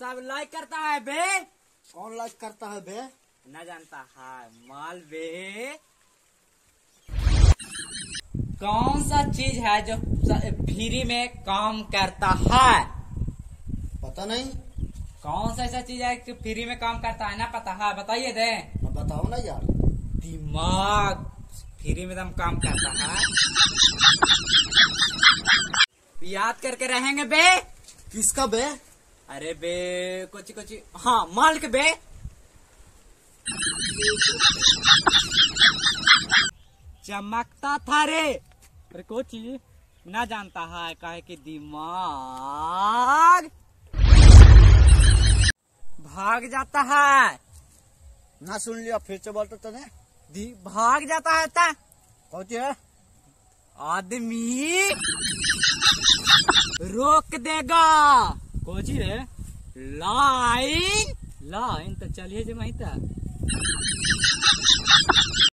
सब लाइक करता है बे। कौन लाइक करता है बे? न जानता है माल बे। कौन सा चीज है जो फ्री में काम करता है? पता नहीं। कौन सा ऐसा चीज है कि फ्री में काम करता है? ना पता है, बताइए दे। अब बताओ ना यार। दिमाग फ्री में दम काम करता है। याद करके रहेंगे बे। किसका बे? अरे बे कुछ कुछ, हाँ माल के बे। चमकता था रे। अरे कोची ना जानता है काहे कि दिमाग भाग जाता है। ना सुन लिया, फिर से बोलते तने। भाग जाता है ता कौन है? आदमी रोक देगा। कोची रे? लाइन लाइन तो चलिए जो वहीं तक।